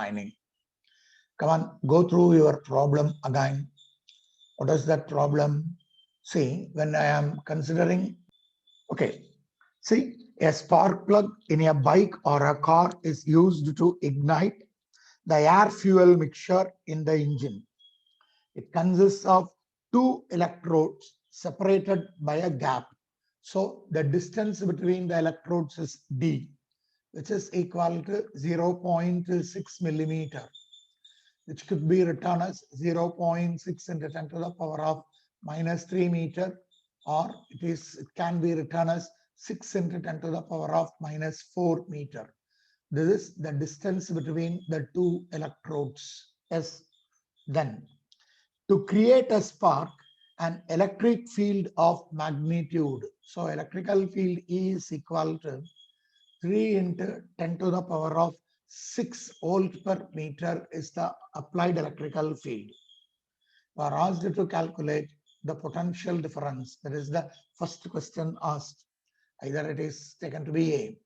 defining. Come on, go through your problem again. What is that problem? See, when I am considering, okay, see, a spark plug in a bike or a car is used to ignite the air-fuel mixture in the engine. It consists of two electrodes separated by a gap. So the distance between the electrodes is D, which is equal to 0.6 millimeter, which could be written as 0.6 into 10 to the power of minus 3 meter, or it can be written as 6 into 10 to the power of minus 4 meter. This is the distance between the two electrodes. Yes. Then, to create a spark, an electric field of magnitude. So electrical field E is equal to 3 into 10 to the power of 6 volt per meter is the applied electrical field. We are asked to calculate the potential difference. That is the first question asked. Either it is taken to be A.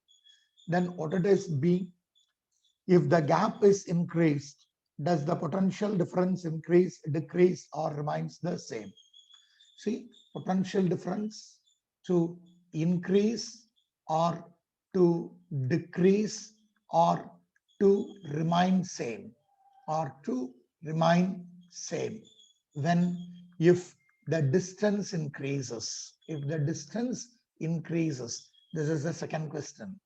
Then what it is B. If the gap is increased, does the potential difference increase, decrease, or remains the same? See, potential difference to increase or to decrease or to remain same when if the distance increases. If the distance increases, this is the second question.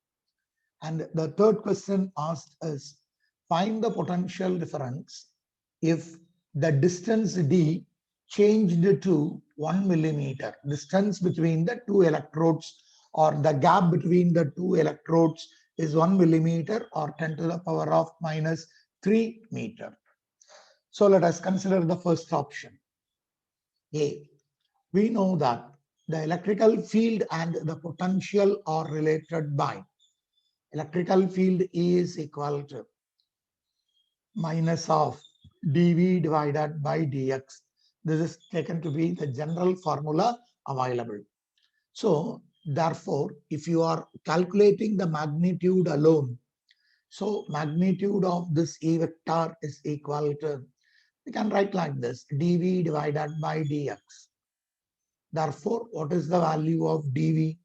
And the third question asked is, find the potential difference if the distance D changed to 1 millimeter, distance between the two electrodes or the gap between the two electrodes is 1 millimeter or 10 to the power of minus 3 meter. So let us consider the first option. A. We know that the electrical field and the potential are related by electrical field E is equal to minus of dV divided by dx. This is taken to be the general formula available. So therefore, if you are calculating the magnitude alone, so magnitude of this E vector is equal to, we can write like this, dV divided by dx. Therefore, what is the value of dV?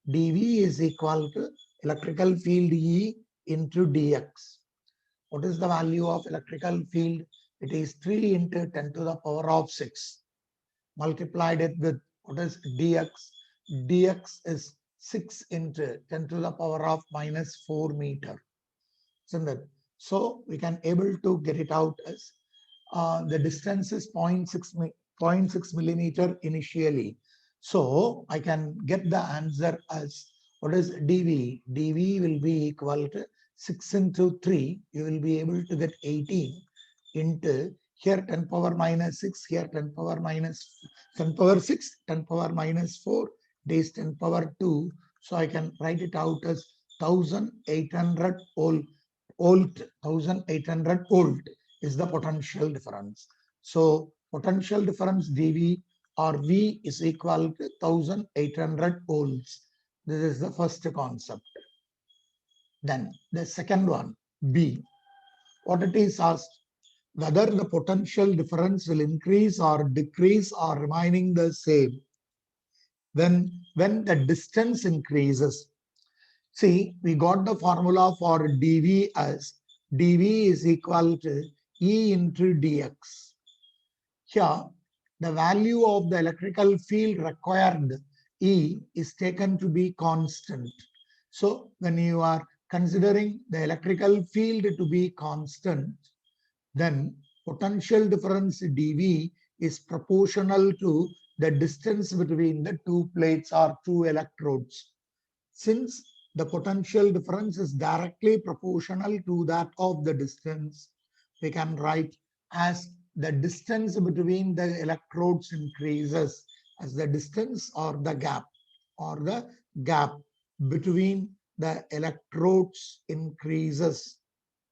dV is equal to electrical field E into dx. What is the value of electrical field? It is 3 into 10 to the power of 6. Multiplied it with what is dx? dx is 6 into 10 to the power of minus 4 meter. Isn't it? So we can able to get it out as the distance is 0.6 millimeter initially. So I can get the answer as what is dV? dV will be equal to 6 into 3. You will be able to get 18 into here 10 power minus 6, here 10 power 6, 10 power minus 4, this 10 power 2. So I can write it out as 1800 volt. 1800 volt is the potential difference. So potential difference dV or V is equal to 1800 volts. This is the first concept. Then the second one, B. What it is asked, whether the potential difference will increase or decrease or remaining the same when the distance increases. See, we got the formula for dV as dV is equal to E into dx. Here, the value of the electrical field required E is taken to be constant. So when you are considering the electrical field to be constant, then potential difference dV is proportional to the distance between the two plates or two electrodes. Since the potential difference is directly proportional to that of the distance, we can write as the distance between the electrodes increases, as the distance or the gap between the electrodes increases,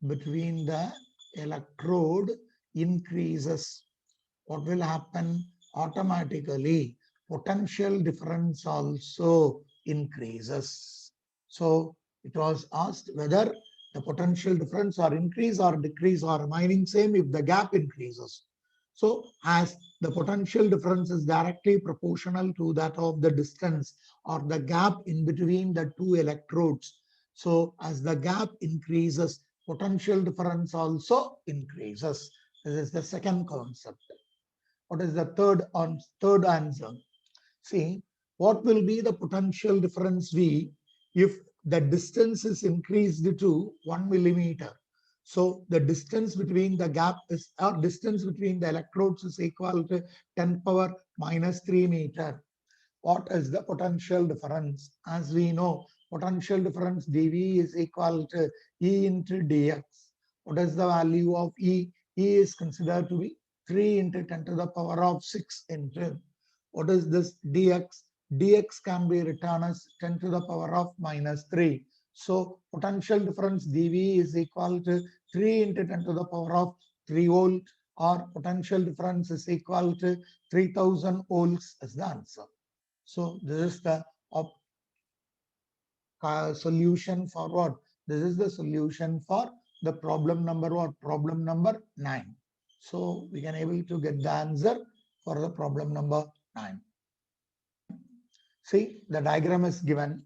between the electrode increases. What will happen? Automatically, potential difference also increases. So it was asked whether the potential difference or increase or decrease or remaining same if the gap increases. So as the potential difference is directly proportional to that of the distance or the gap in between the two electrodes. So as the gap increases, potential difference also increases. This is the second concept. What is the third answer? See, what will be the potential difference V if the distance is increased to 1 millimeter? So the distance between the gap is, or distance between the electrodes is equal to 10 power minus 3 meter. What is the potential difference? As we know, potential difference dV is equal to E into dx. What is the value of E? E is considered to be 3 into 10 to the power of 6 into. What is this dx? Dx can be written as 10 to the power of minus 3. So potential difference dV is equal to 3 into 10 to the power of 3 volt, or potential difference is equal to 3000 volts as the answer. So this is the solution for what? This is the solution for the problem number what? Problem number 9. So we can able to get the answer for the problem number 9. See, the diagram is given.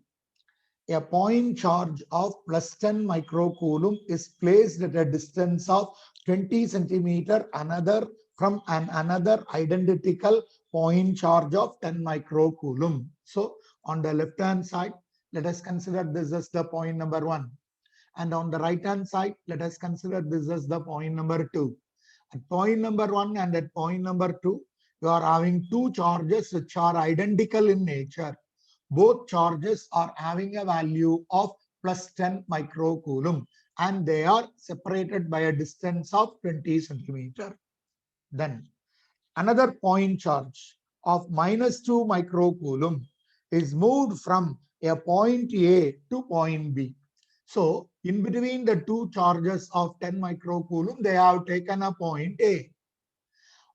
A point charge of plus 10 microcoulomb is placed at a distance of 20 centimeter from another identical point charge of 10 microcoulomb. So on the left hand side, let us consider this as the point number 1. And on the right hand side, let us consider this as the point number 2. At point number 1 and at point number 2, you are having two charges which are identical in nature. Both charges are having a value of plus 10 microcoulomb and they are separated by a distance of 20 centimeter. Then another point charge of minus 2 microcoulomb is moved from a point A to point B. So in between the two charges of 10 microcoulomb, they have taken a point A.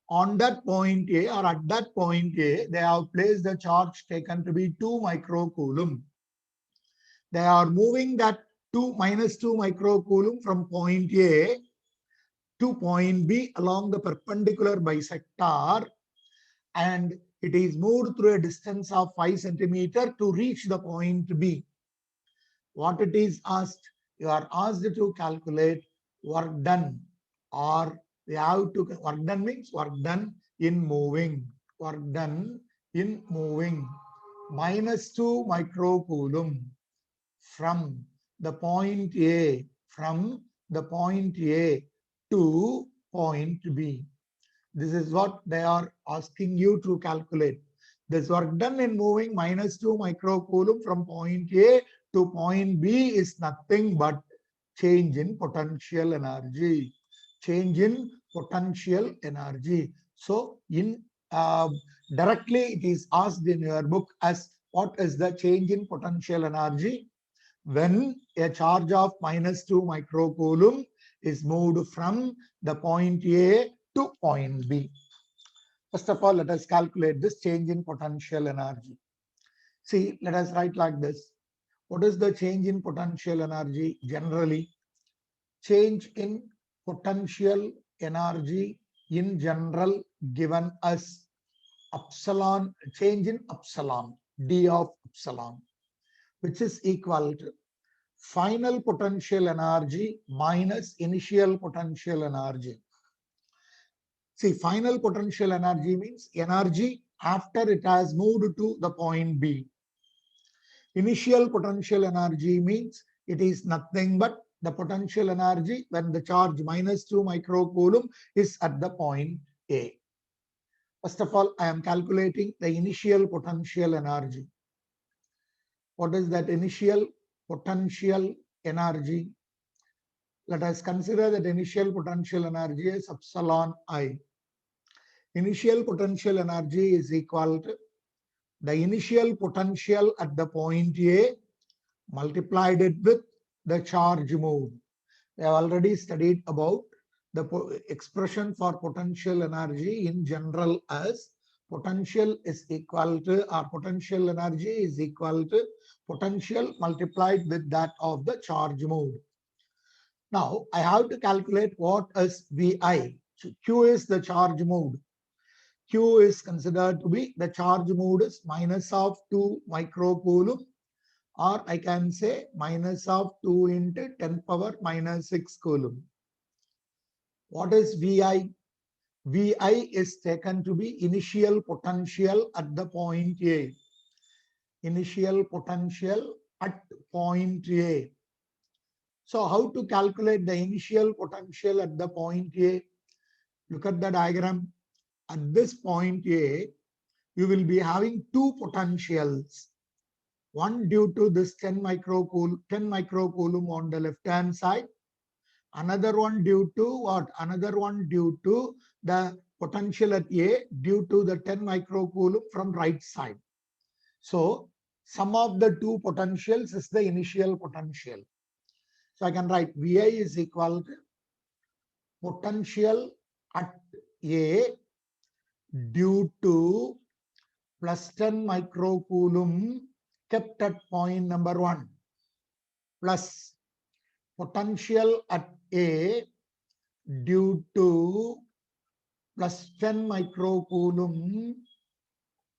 On that point A or at that point A, they have placed the charge taken to be 2 microcoulomb. They are moving that minus 2 microcoulomb from point A to point B along the perpendicular bisector, and it is moved through a distance of 5 centimeter to reach the point B. What it is asked? You are asked to calculate work done, or we have to, work done means work done in moving. Work done in moving minus 2 microcoulomb from the point A, to point B. This is what they are asking you to calculate. This work done in moving minus 2 microcoulomb from point A to point B is nothing but change in potential energy. Change in potential energy. So in directly it is asked in your book as what is the change in potential energy when a charge of minus 2 microcoulomb is moved from the point A to point B. First of all, let us calculate this change in potential energy. See, let us write like this. What is the change in potential energy? Generally, change in potential energy in general given as epsilon, change in epsilon, d of epsilon, which is equal to final potential energy minus initial potential energy. See, final potential energy means energy after it has moved to the point B. Initial potential energy means it is nothing but the potential energy when the charge minus 2 microcoulomb is at the point A. First of all, I am calculating the initial potential energy. What is that initial potential energy? Let us consider that initial potential energy is epsilon I. Initial potential energy is equal to the initial potential at the point A multiplied it with the charge moved. We have already studied about the expression for potential energy in general as potential is equal to, or potential energy is equal to potential multiplied with that of the charge moved. Now I have to calculate what is Vi. So Q is the charge moved. Q is considered to be the charge moved is minus of 2 microcoulomb, or I can say minus of 2 into 10 power minus 6 coulomb. What is Vi? Vi is taken to be initial potential at the point A. Initial potential at point A. So how to calculate the initial potential at the point A? Look at the diagram. At this point A, you will be having two potentials. One due to this 10 microcoulomb on the left hand side. Another one due to what? Another one due to the potential at A due to the 10 microcoulomb from right side. So sum of the two potentials is the initial potential. So I can write Vi is equal to potential at A due to plus 10 microcoulomb kept at point number 1 plus potential at A due to plus 10 microcoulomb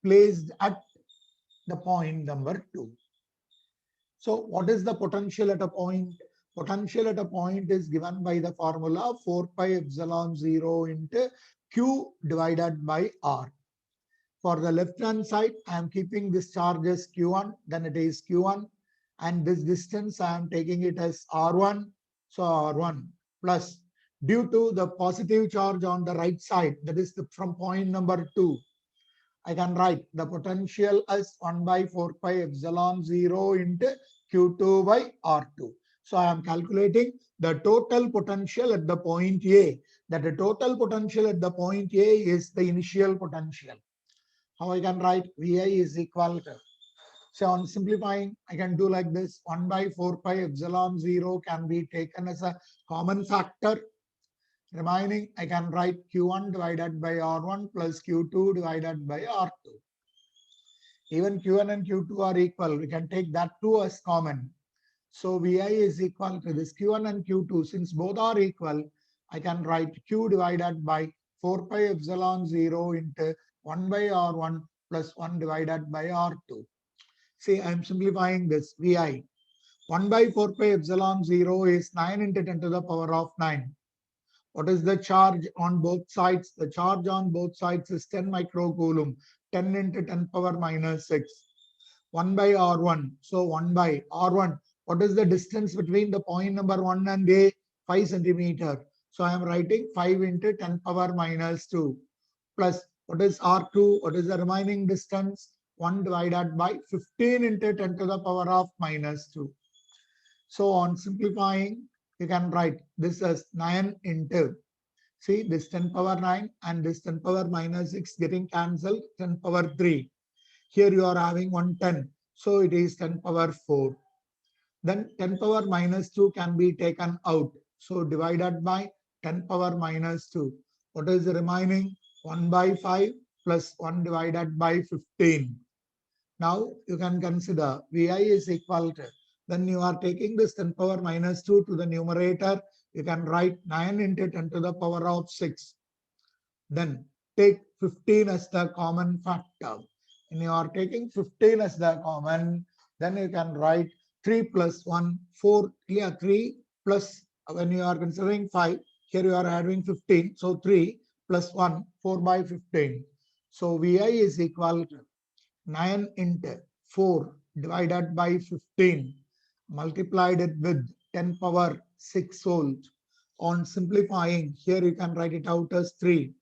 placed at the point number 2. So what is the potential at a point? Potential at a point is given by the formula 4 pi epsilon 0 into Q divided by R. For the left hand side, I am keeping this charge as Q1, then it is Q1, and this distance I am taking it as R1. So R1 plus due to the positive charge on the right side, that is from point number 2, I can write the potential as 1 by 4 pi epsilon 0 into Q2 by R2. So I am calculating the total potential at the point A. That the total potential at the point A is the initial potential. How I can write Vi is equal to, so on simplifying, I can do like this. 1 by 4 pi epsilon 0 can be taken as a common factor. Remaining, I can write Q1 divided by R1 plus Q2 divided by R2. Even Q1 and Q2 are equal. We can take that too as common. So Vi is equal to this Q1 and Q2. Since both are equal, I can write Q divided by 4 pi epsilon 0 into 1 by R1 plus 1 divided by R2. See, I am simplifying this. Vi 1 by 4 pi epsilon 0 is 9 into 10 to the power of 9. What is the charge on both sides? The charge on both sides is 10 microcoulomb. 10 into 10 power minus 6. 1 by R1. So 1 by R1. What is the distance between the point number 1 and A? 5 centimeter. So I am writing 5 into 10 power minus 2. Plus, what is R2? What is the remaining distance? 1 divided by 15 into 10 to the power of minus 2. So on simplifying, you can write this as 9 into, see this 10 power 9 and this 10 power minus 6 getting cancelled, 10 power 3. Here you are having 110. So it is 10 power 4. Then 10 power minus 2 can be taken out. So divided by 10 power minus 2. What is the remaining? 1 by 5 plus 1 divided by 15. Now you can consider Vi is equal to, then you are taking this 10 power minus 2 to the numerator. You can write 9 into 10 to the power of 6. Then take 15 as the common factor. And you are taking 15 as the common, then you can write 3 plus 1, 4, yeah, 3 plus, when you are considering 5, here you are adding 15. So 3 plus 1, 4 by 15. So Vi is equal to 9 into 4 divided by 15 multiplied it with 10 power 6 volts. On simplifying, here you can write it out as 3.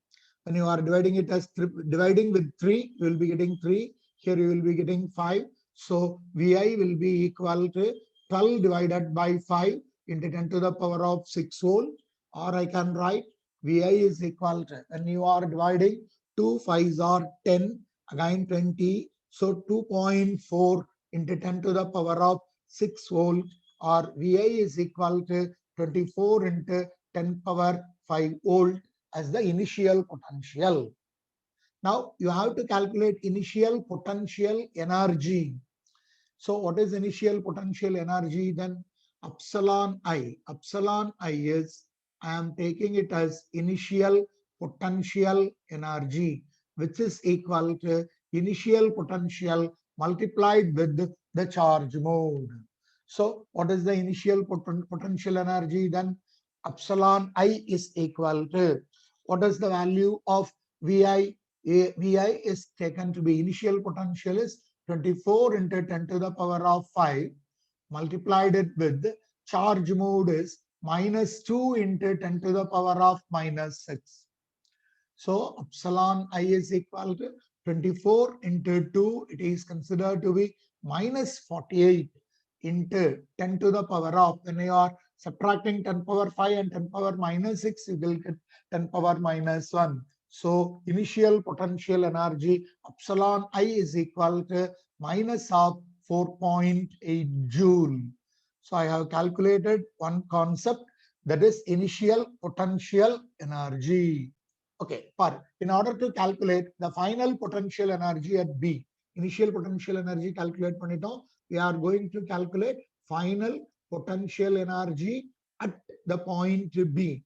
When you are dividing it as dividing with 3, you will be getting 3. Here you will be getting 5. So Vi will be equal to 12 divided by 5 into 10 to the power of 6 volt. Or I can write Vi is equal to, when you are dividing 2 5s are 10, again 20. So 2.4 into 10 to the power of 6 volt, or Vi is equal to 24 into 10 power 5 volt as the initial potential. Now you have to calculate initial potential energy. So what is initial potential energy then? epsilon I is, I am taking it as initial potential energy, which is equal to initial potential multiplied with the charge mode. So what is the initial potential energy then? Epsilon I is equal to, what is the value of Vi? Vi is taken to be initial potential is 24 into 10 to the power of 5, multiplied it with charge mode is minus 2 into 10 to the power of minus 6. So epsilon I is equal to 24 into 2. It is considered to be minus 48 into 10 to the power of, when you are subtracting 10 power 5 and 10 power minus 6, you will get 10 power minus 1. So initial potential energy epsilon I is equal to minus of 4.8 joule. So I have calculated one concept, that is initial potential energy. Okay, in order to calculate the final potential energy at B, initial potential energy calculate பண்ணிட்டோம். We are going to calculate final potential energy at the point B.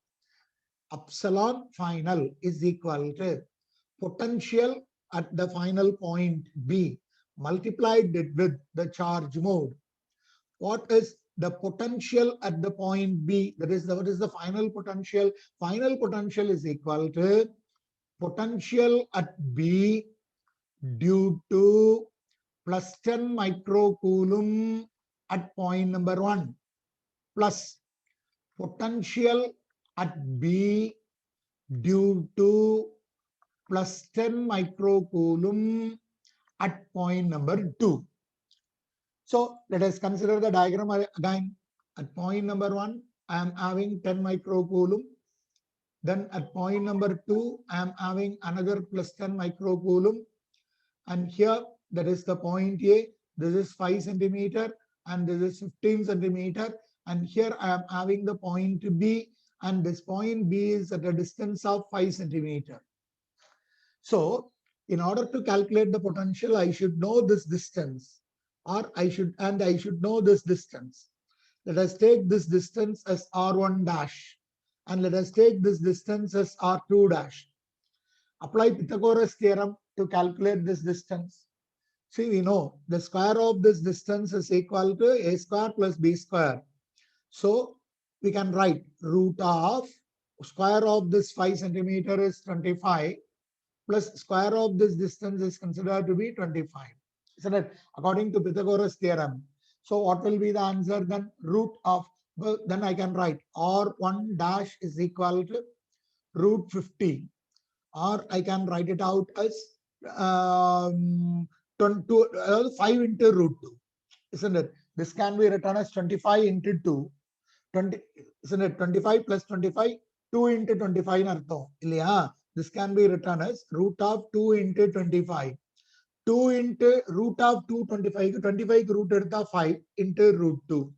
Epsilon final is equal to potential at the final point B multiplied it with the charge mode. What is the potential at the point B? That is, what is the final potential? Final potential is equal to potential at B due to plus 10 microcoulomb at point number 1 plus potential at B due to plus 10 microcoulomb at point number 2. So let us consider the diagram again. At point number 1, I am having 10 microcoulomb. Then at point number 2, I am having another plus 10 microcoulomb. And here, that is the point A. This is 5 centimeter and this is 15 centimeter. And here I am having the point B, and this point B is at a distance of 5 centimeter. So in order to calculate the potential, I should know this distance, or I should know this distance. Let us take this distance as R1 dash, and let us take this distance as R2 dash. Apply Pythagoras theorem to calculate this distance. See, we know the square of this distance is equal to a square plus b square. So we can write root of square of this 5 centimeter is 25 plus square of this distance is considered to be 25. Isn't it? According to Pythagoras theorem. So what will be the answer then? Root of, well, then I can write R1 dash is equal to root 50. Or I can write it out as 5 into root 2. Isn't it? This can be written as 25 into 2. 20, isn't it? 25 plus 25, 2 into 25 in artham. This can be written as root of 2 into 25. 2 into root of 225, 25 root edutha 5 into root 2.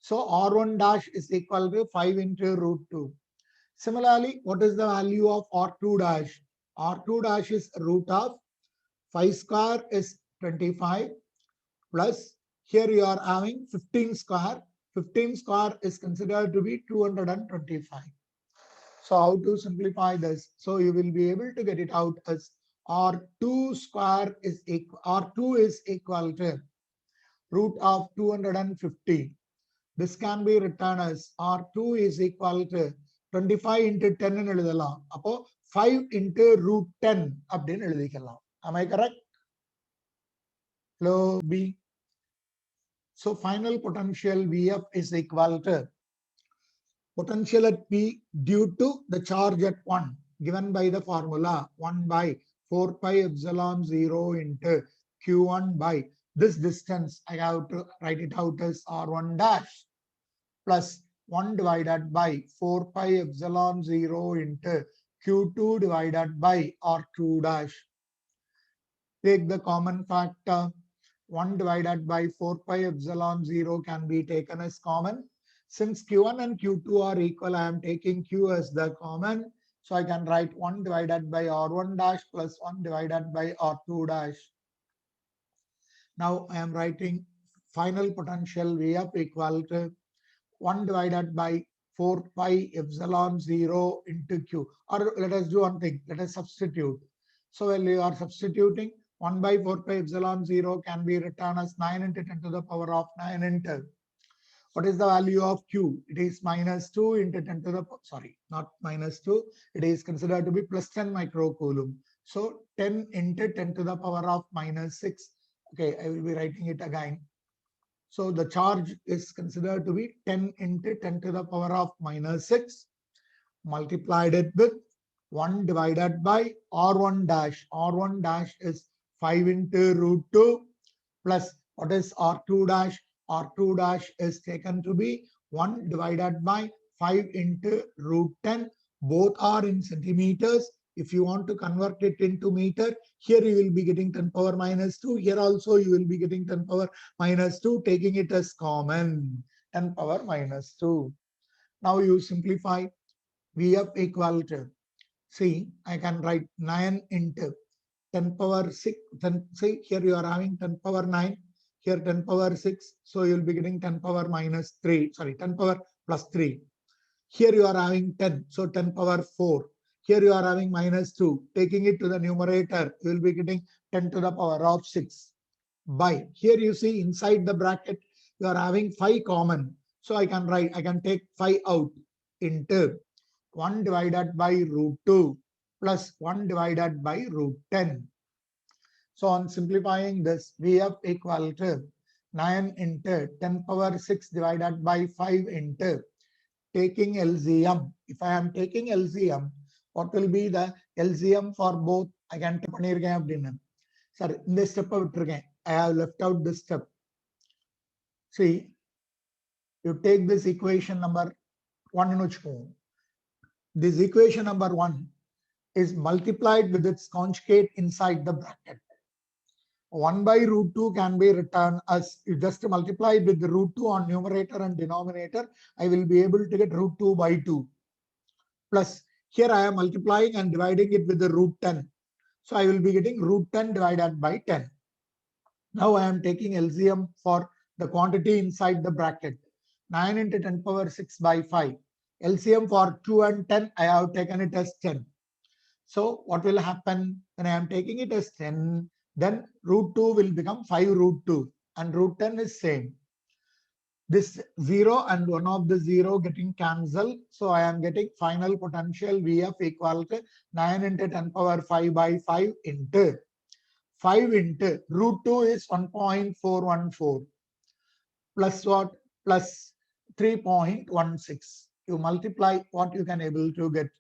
So R1 dash is equal to 5 into root 2. Similarly, what is the value of R2 dash? R2 dash is root of 5 square is 25 plus here you are having 15 square. 15 square is considered to be 225. So how to simplify this? So you will be able to get it out as R2 square is equal, R2 is equal to root of 250. This can be written as R2 is equal to 25 into 10 in எழுதலாம். அப்போ 5 into root 10 அப்படின்னு எழுதிக்கலாம். Am I correct? Flow B. So final potential Vf is equal to potential at P due to the charge at 1 given by the formula 1 by 4 pi epsilon 0 into Q1 by this distance. I have to write it out as R1 dash plus 1 divided by 4 pi epsilon 0 into Q2 divided by R2 dash. Take the common factor. 1 divided by 4 pi epsilon 0 can be taken as common. Since Q1 and Q2 are equal, I am taking Q as the common. So I can write 1 divided by R1 dash plus 1 divided by R2 dash. Now I am writing final potential Vf equal to 1 divided by 4 pi epsilon 0 into q. Or let us do one thing. Let us substitute. So when you are substituting, 1 by 4 pi epsilon 0 can be written as 9 into 10 to the power of 9 into. What is the value of q? It is minus 2 into 10 to the, sorry, not minus 2. It is considered to be plus 10 microcoulomb. So 10 into 10 to the power of minus 6. Okay, I will be writing it again. So the charge is considered to be 10 into 10 to the power of minus 6 multiplied it with 1 divided by R1 dash. R1 dash is 5 into root 2 plus what is R2 dash? R2 dash is taken to be 1 divided by 5 into root 10. Both are in centimeters. If you want to convert it into meter, here you will be getting 10 power minus 2. Here also you will be getting 10 power minus 2, taking it as common, 10 power minus 2. Now you simplify. Vf equal to, see, I can write 9 into 10 power 6. Then see, here you are having 10 power 9, here 10 power 6. So you'll be getting 10 power minus 3, sorry, 10 power plus 3. Here you are having 10, so 10 power 4. Here you are having minus 2. Taking it to the numerator, you will be getting 10 to the power of 6. By, here you see inside the bracket, you are having 5 common. So I can write, I can take 5 out into 1 divided by root 2 plus 1 divided by root 10. So on simplifying this, Vf equal to 9 into 10 power 6 divided by 5 into taking LCM. If I am taking LCM, what will be the LCM for both? I can take dinner. Sir, in this step I have left out this step. See, you take this equation number 1. This equation number 1 is multiplied with its conjugate inside the bracket. 1 by root 2 can be written as, you just multiply with the root 2 on numerator and denominator. I will be able to get root 2 by 2. Plus, here I am multiplying and dividing it with the root 10. So I will be getting root 10 divided by 10. Now I am taking LCM for the quantity inside the bracket. 9 into 10 power 6 by 5. LCM for 2 and 10, I have taken it as 10. So what will happen when I am taking it as 10? Then root 2 will become 5 root 2 and root 10 is same. This 0 and one of the 0 getting cancelled. So I am getting final potential Vf equal to 9 into 10 power 5 by 5 into 5 into root 2 is 1.414 plus what? Plus 3.16. You multiply what you can able to get.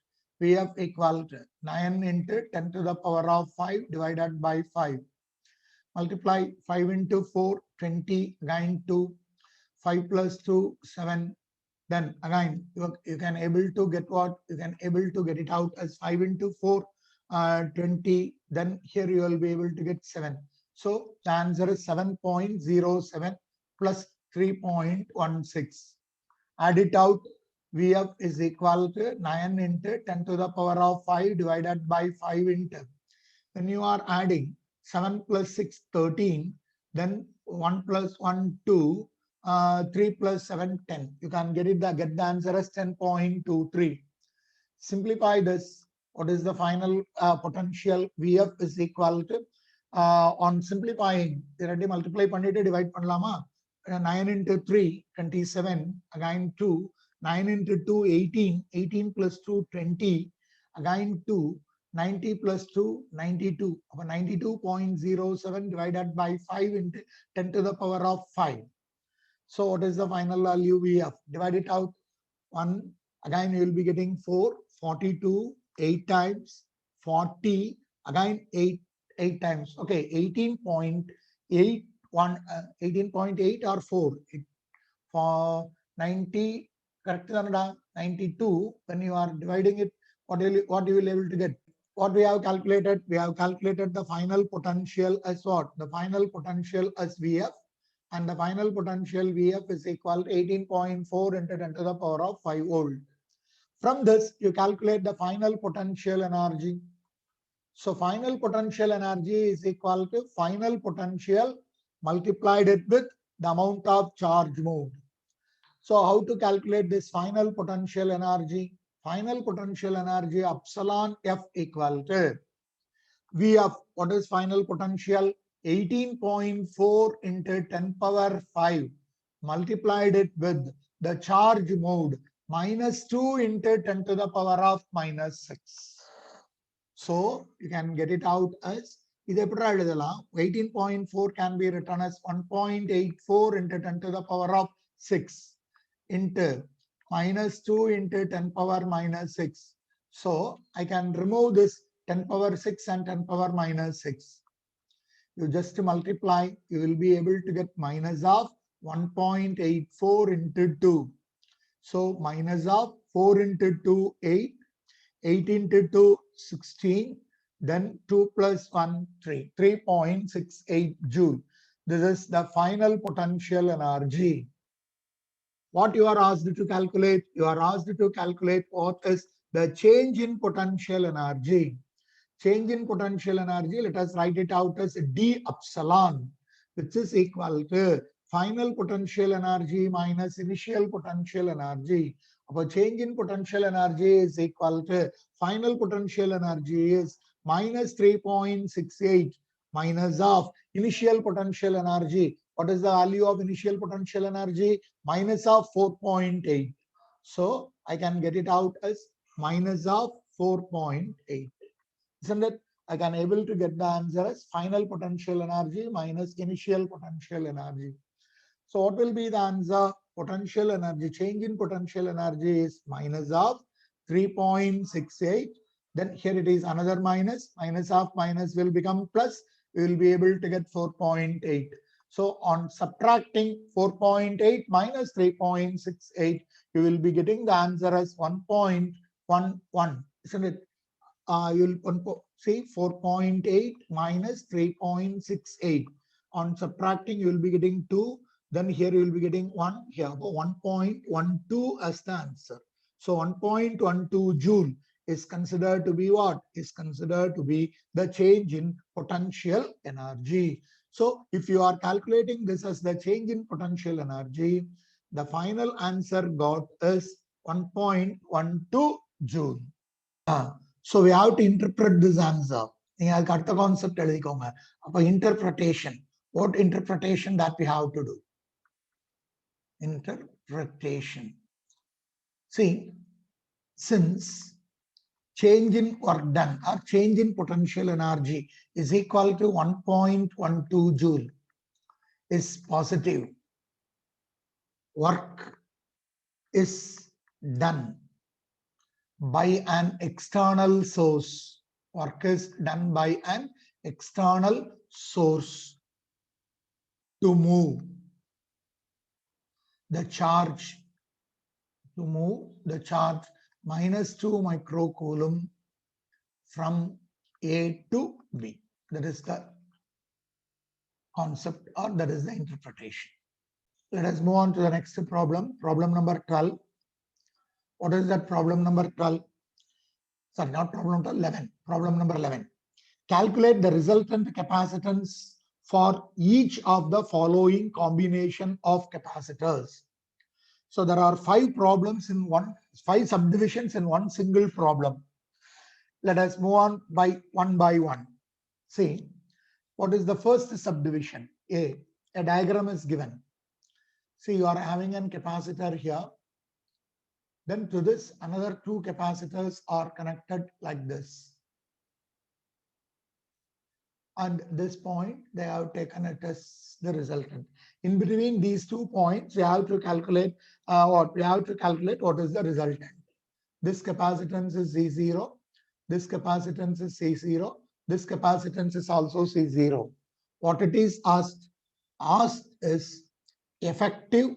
Vf equal to 9 into 10 to the power of 5 divided by 5. Multiply 5 into 4, 20, again 2, 5 plus 2, 7. Then again, you can able to get what? You can able to get it out as 5 into 4, 20. Then here you will be able to get 7. So the answer is 7.07 plus 3.16. Add it out. Vf is equal to 9 into 10 to the power of 5 divided by 5 into. When you are adding 7 plus 6, 13. Then 1 plus 1, 2. 3 plus 7, 10. You can get the answer as 10.23. Simplify this. What is the final potential? Vf is equal to, on simplifying, multiply பண்ணிட்டு divide பண்ணலாமா? 9 into 3, 27. Again 2. 9 into 2, 18. 18 plus 2, 20. Again 2. 90 plus 2, 92. 92.07 divided by 5 into 10 to the power of 5. So what is the final value we have? Divide it out. 1. Again, you will be getting 4, 42, 8 times, 40, again 8 times. Okay, 18.8, 18.8 or 4. For 90, correct, 92, when you are dividing it, what you will be able to get? What we have calculated? We have calculated the final potential as what? The final potential as Vf. And the final potential Vf is equal to 18.4 into 10 to the power of 5 volt. From this, you calculate the final potential energy. So final potential energy is equal to final potential multiplied it with the amount of charge moved. So how to calculate this final potential energy? Final potential energy epsilon F equal to V of what is final potential? 18.4 into 10 power 5 multiplied it with the charge mode minus 2 into 10 to the power of minus 6. So you can get it out as 18.4 can be written as 1.84 into 10 to the power of 6 into minus 2 into 10 power minus 6. So I can remove this 10 power 6 and 10 power minus 6. You just multiply, you will be able to get minus of 1.84 into 2. So minus of 4 into 2, 8. 8 into 2, 16. Then 2 plus 1, 3. 3.68 joule. This is the final potential energy. What you are asked to calculate? You are asked to calculate what is the change in potential energy. Change in potential energy, let us write it out as d epsilon, which is equal to final potential energy minus initial potential energy. Our change in potential energy is equal to final potential energy is minus 3.68 minus of initial potential energy. What is the value of initial potential energy? Minus of 4.8. So I can get it out as minus of 4.8. Isn't it? I can able to get the answer as final potential energy minus initial potential energy. So what will be the answer? Potential energy, change in potential energy is minus of 3.68. Then here it is another minus. Minus of minus will become plus. We will be able to get 4.8. So on subtracting 4.8 minus 3.68, you will be getting the answer as 1.11. Isn't it? You'll see 4.8 minus 3.68. On subtracting, you will be getting 2. Then here you will be getting 1. Here, 1.12 as the answer. So 1.12 joule is considered to be what? Is considered to be the change in potential energy. So if you are calculating this as the change in potential energy, the final answer got is 1.12 joule. So we have to interpret this answer. The concept interpretation. What interpretation that we have to do? Interpretation. See, since change in work done or change in potential energy is equal to 1.12 joule is positive. Work is done by an external source. Work is done by an external source to move the charge, minus 2 microcoulomb from A to B. That is the concept, or that is the interpretation. Let us move on to the next problem. Problem number 12. What is that problem number 12? Sorry, not problem number 11. Problem number 11. Calculate the resultant capacitance for each of the following combination of capacitors. So there are 5 problems in 5 subdivisions in one single problem. Let us move on by one. See, what is the first subdivision? A diagram is given. See, you are having a capacitor here. Then to this, another 2 capacitors are connected like this. And this point, they have taken it as the resultant. In between these 2 points, we have to calculate what is the resultant. This capacitance is C0. This capacitance is C0. This capacitance is also C0. What it is asked is effective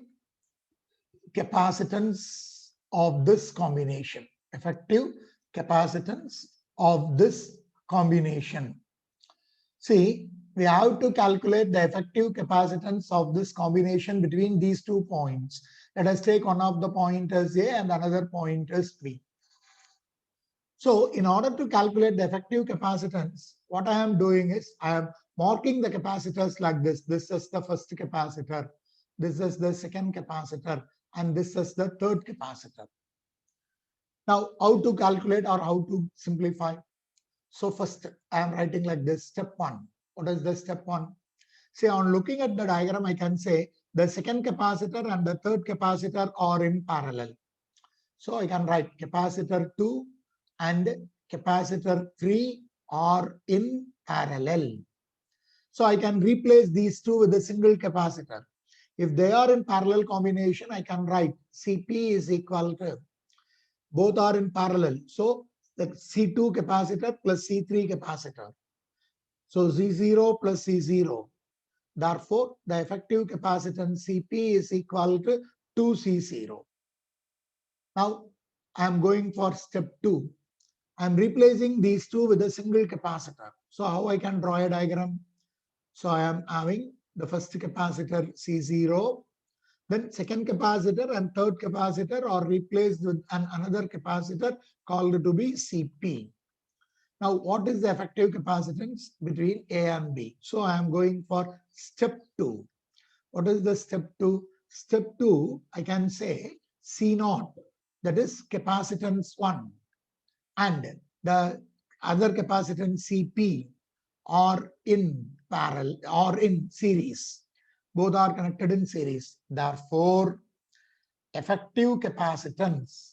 capacitance of this combination. Effective capacitance of this combination. See, we have to calculate the effective capacitance of this combination between these 2 points. Let us take one of the point as A and another point as B. So in order to calculate the effective capacitance, what I am doing is I am marking the capacitors like this. This is the first capacitor. This is the second capacitor. and this is the third capacitor. Now, how to calculate or how to simplify? So first, I am writing like this, step 1. What is the step 1? See, on looking at the diagram, I can say the second capacitor and the third capacitor are in parallel. So I can write capacitor 2 and capacitor 3 are in parallel. So I can replace these two with a single capacitor. If they are in parallel combination, I can write Cp is equal to, both are in parallel. So the C2 capacitor plus C3 capacitor. So Z0 plus C0. Therefore, the effective capacitance Cp is equal to 2C0. Now, I am going for step 2. I am replacing these two with a single capacitor. So how I can draw a diagram? So I am having the first capacitor C0, then second capacitor and third capacitor are replaced with another capacitor called to be Cp. Now, what is the effective capacitance between A and B? So I am going for step 2. What is the step 2? Step 2, I can say C0, that is capacitance 1, and the other capacitance Cp are in parallel or in series. Both are connected in series. Therefore, effective capacitance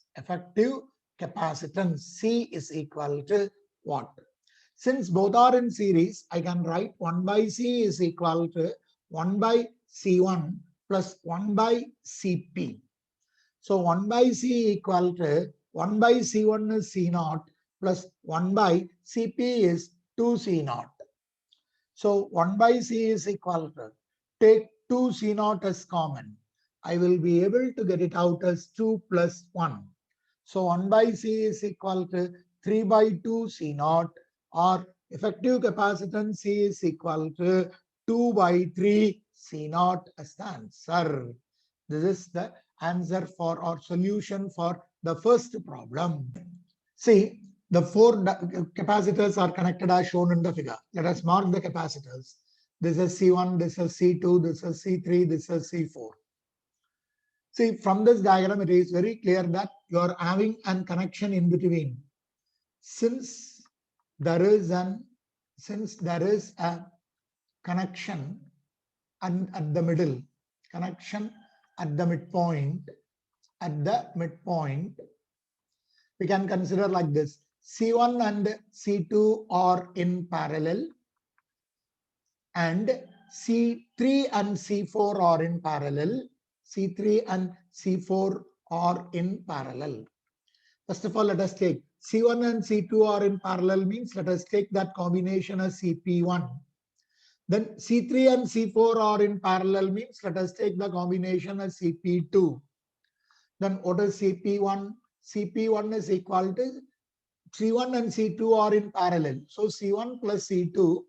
C is equal to what? Since both are in series, I can write 1 by C is equal to 1 by C1 plus 1 by Cp. So 1 by C equal to 1 by C1 is C0 plus 1 by Cp is 2C0. So 1 by C is equal to, take 2C0 as common. I will be able to get it out as 2 plus 1. So 1 by C is equal to 3 by 2 C0, or effective capacitance C is equal to 2 by 3 C0 as the answer. This is the answer for our solution for the first problem. See, the four capacitors are connected as shown in the figure. Let us mark the capacitors. This is C1, this is C2, this is C3, this is C4. See, from this diagram, it is very clear that you are having a connection in between. Since there is a connection at the middle, connection at the midpoint, we can consider like this. C1 and C2 are in parallel, and C3 and C4 are in parallel. C3 and C4 are in parallel. First of all, let us take C1 and C2 are in parallel means let us take that combination as CP1. Then C3 and C4 are in parallel means let us take the combination as CP2. Then what is CP1? CP1 is equal to C1 and C2 are in parallel. So C1 plus C2,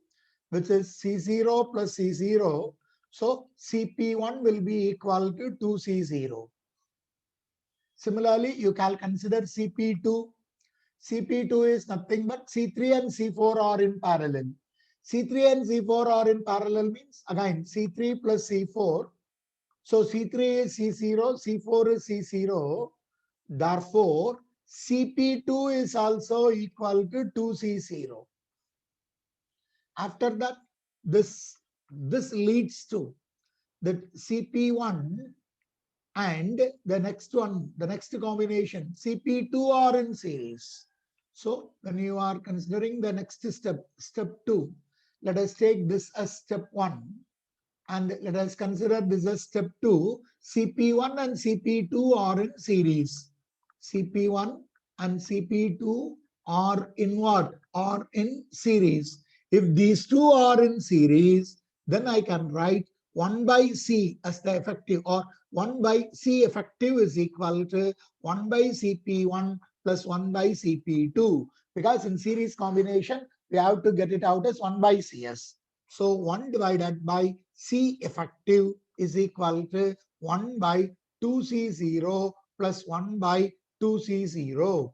which is C0 plus C0. So CP1 will be equal to 2C0. Similarly, you can consider CP2. CP2 is nothing but C3 and C4 are in parallel. C3 and C4 are in parallel means again C3 plus C4. So C3 is C0, C4 is C0. Therefore, CP2 is also equal to 2C0. After that, this leads to that CP1 and the next one, the next combination, CP2 are in series. So when you are considering the next step, step 2, let us take this as step 1. And let us consider this as step 2. CP1 and CP2 are in series. CP1 and CP2 are in what? Are in series. If these two are in series, then I can write 1 by C as the effective, or 1 by C effective is equal to 1 by CP1 plus 1 by CP2. Because in series combination, we have to get it out as 1 by CS. So 1 divided by C effective is equal to 1 by 2C0 plus 1 by 2C0.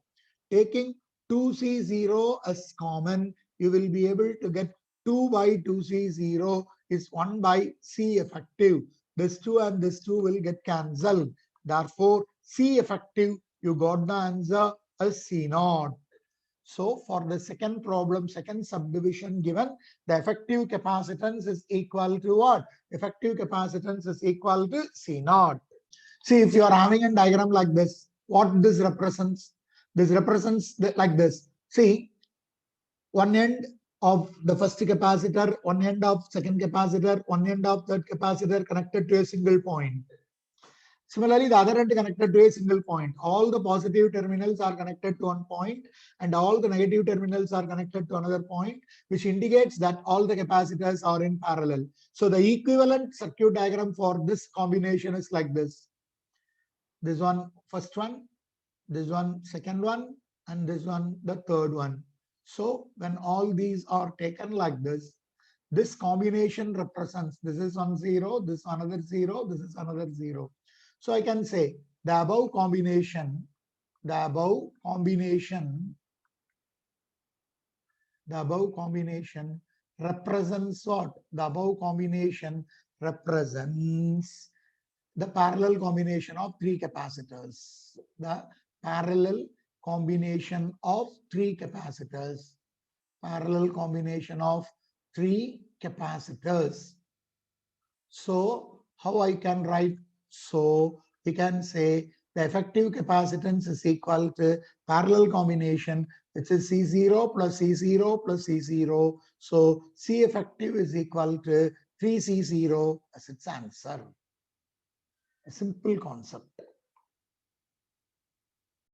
Taking 2C0 as common, you will be able to get 2 by 2C0 is 1 by C effective. This 2 and this 2 will get cancelled. Therefore, C effective, you got the answer as C naught. So for the second problem, second subdivision given, the effective capacitance is equal to what? Effective capacitance is equal to C naught. See, if you are having a diagram like this, what this represents? This represents like this. See, one end of the first capacitor, one end of second capacitor, one end of third capacitor connected to a single point. Similarly, the other end connected to a single point. All the positive terminals are connected to one point and all the negative terminals are connected to another point, which indicates that all the capacitors are in parallel. So the equivalent circuit diagram for this combination is like this. This one, first one, this one, second one, and this one, the third one. So when all these are taken like this combination represents, this is one zero, this another zero, this is another zero. So I can say the above combination represents what? The above combination represents the parallel combination of three capacitors. The parallel combination of three capacitors. Parallel combination of three capacitors. So how I can write? So we can say the effective capacitance is equal to parallel combination, which is C0 plus C0 plus C0. So C effective is equal to 3C0 as its answer. A simple concept.